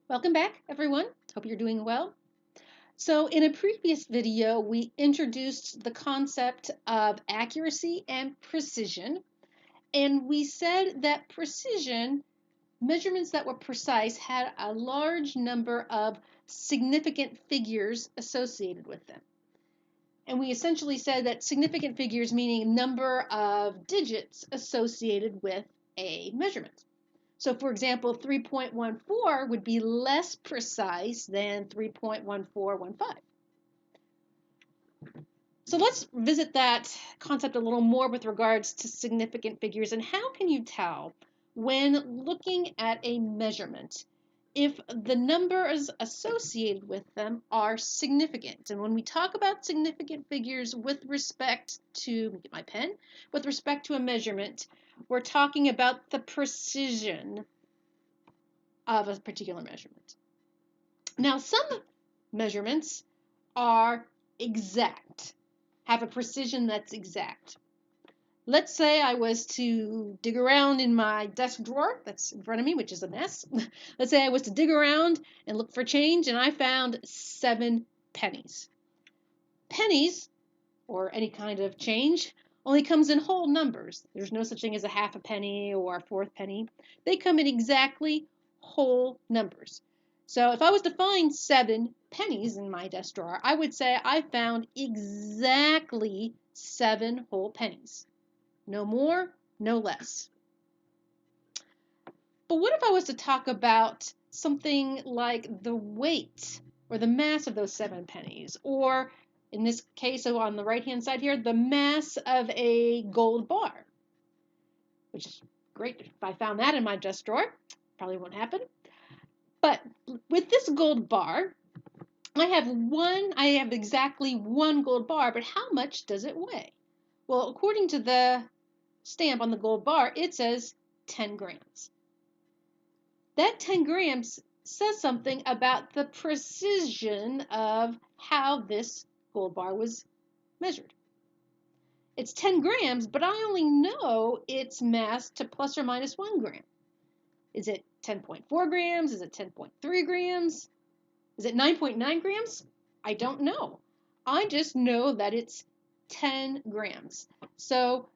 Welcome back, everyone. Hope you're doing well. So in a previous video, we introduced the concept of accuracy and precision, and we said that precision, measurements that were precise, had a large number of significant figures associated with them. And we essentially said that significant figures meaning number of digits associated with a measurement. So for example, 3.14 would be less precise than 3.1415. So let's visit that concept a little more with regards to significant figures and how can you tell when looking at a measurement if the numbers associated with them are significant. And when we talk about significant figures with respect to, let me get my pen, with respect to a measurement, we're talking about the precision of a particular measurement. Now, some measurements are exact, have a precision that's exact. Let's say I was to dig around in my desk drawer that's in front of me, which is a mess. Let's say I was to dig around and look for change, and I found 7 pennies. Pennies, or any kind of change, only comes in whole numbers. There's no such thing as a half a penny or a fourth penny. They come in exactly whole numbers. So if I was to find 7 pennies in my desk drawer, I would say I found exactly 7 whole pennies. No more, no less. But what if I was to talk about something like the weight or the mass of those 7 pennies, or in this case on the right hand side here, the mass of a gold bar, which is great. If I found that in my desk drawer, probably won't happen. But with this gold bar, I have exactly 1 gold bar, but how much does it weigh? Well, according to the stamp on the gold bar, it says 10 grams. That 10 grams says something about the precision of how this gold bar was measured. It's 10 grams, but I only know its mass to plus or minus 1 gram. Is it 10.4 grams? Is it 10.3 grams? Is it 9.9 grams? I don't know. I just know that it's 10 grams. So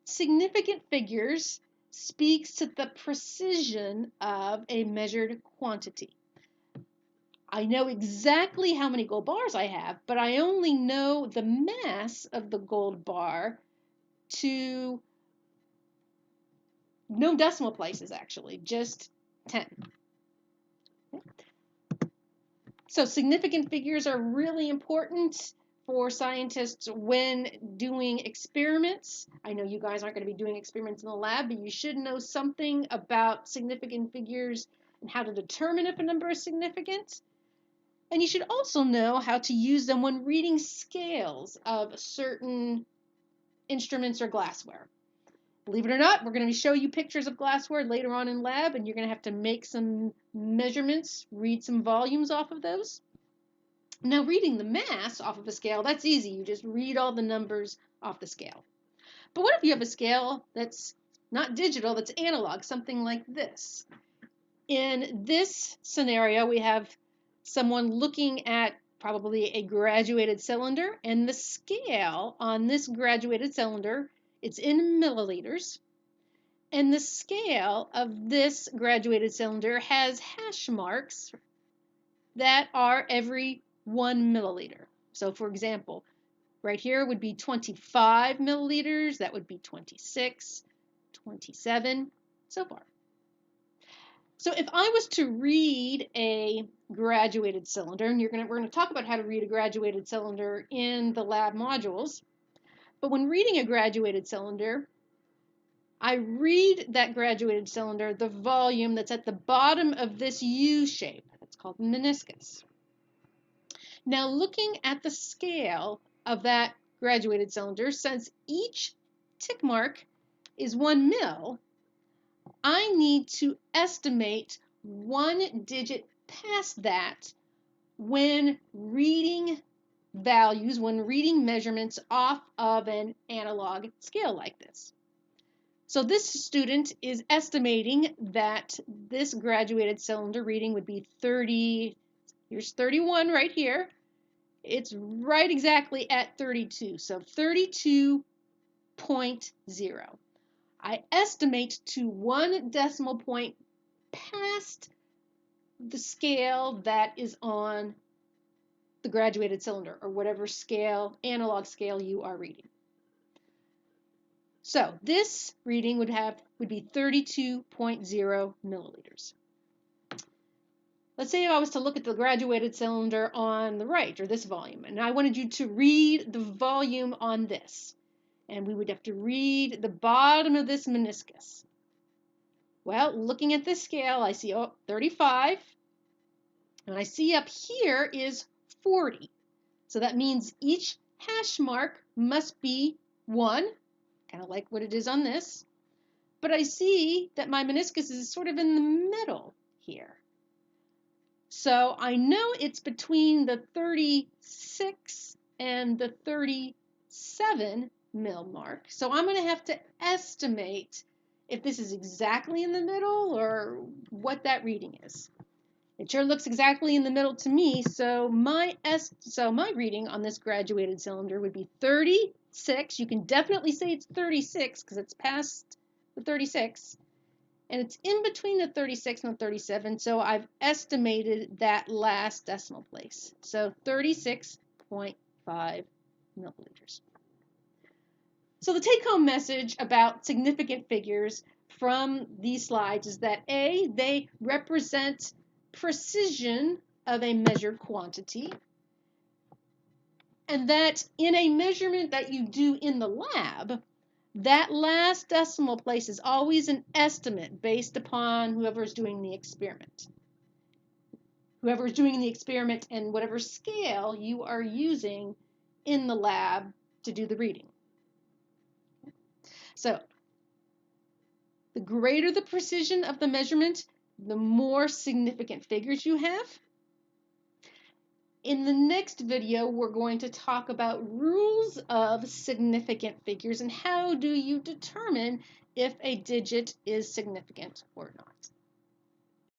significant figures speaks to the precision of a measured quantity. I know exactly how many gold bars I have, but I only know the mass of the gold bar to no decimal places, actually, just 10. So significant figures are really important for scientists when doing experiments. I know you guys aren't going to be doing experiments in the lab, but you should know something about significant figures and how to determine if a number is significant. And you should also know how to use them when reading scales of certain instruments or glassware. Believe it or not, we're going to show you pictures of glassware later on in lab, and you're going to have to make some measurements, read some volumes off of those. Now, reading the mass off of a scale, that's easy. You just read all the numbers off the scale. But what if you have a scale that's not digital, that's analog, something like this? In this scenario, we have someone looking at probably a graduated cylinder, and the scale on this graduated cylinder, it's in milliliters, and the scale of this graduated cylinder has hash marks that are every 1 milliliter. So for example, right here would be 25 milliliters, that would be 26, 27, so far. So if I was to read a graduated cylinder, and we're going to talk about how to read a graduated cylinder in the lab modules, but when reading a graduated cylinder, I read that graduated cylinder, the volume that's at the bottom of this U shape. That's called meniscus. Now looking at the scale of that graduated cylinder, since each tick mark is 1 mil, I need to estimate 1 digit past that when reading values, when reading measurements off of an analog scale like this. So this student is estimating that this graduated cylinder reading would be 30, here's 31 right here. It's right exactly at 32, so 32.0. I estimate to 1 decimal point past the scale that is on the graduated cylinder, or whatever scale, analog scale you are reading. So this reading would be 32.0 milliliters. Let's say if I was to look at the graduated cylinder on the right, or this volume, and I wanted you to read the volume on this. And we would have to read the bottom of this meniscus. Well, looking at this scale, I see 35, and I see up here is 40. So that means each hash mark must be 1, kind of like what it is on this. But I see that my meniscus is sort of in the middle here. So I know it's between the 36 and the 37 mil mark. So I'm going to have to estimate if this is exactly in the middle or what that reading is. It sure looks exactly in the middle to me, so my reading on this graduated cylinder would be 36. You can definitely say it's 36 because it's past the 36. And it's in between the 36 and the 37, so I've estimated that last decimal place. So 36.5 milliliters. So the take-home message about significant figures from these slides is that A, they represent precision of a measured quantity, and that in a measurement that you do in the lab, that last decimal place is always an estimate based upon whoever's doing the experiment. Whoever's doing the experiment and whatever scale you are using in the lab to do the reading. So the greater the precision of the measurement, the more significant figures you have. In the next video, we're going to talk about rules of significant figures and how do you determine if a digit is significant or not.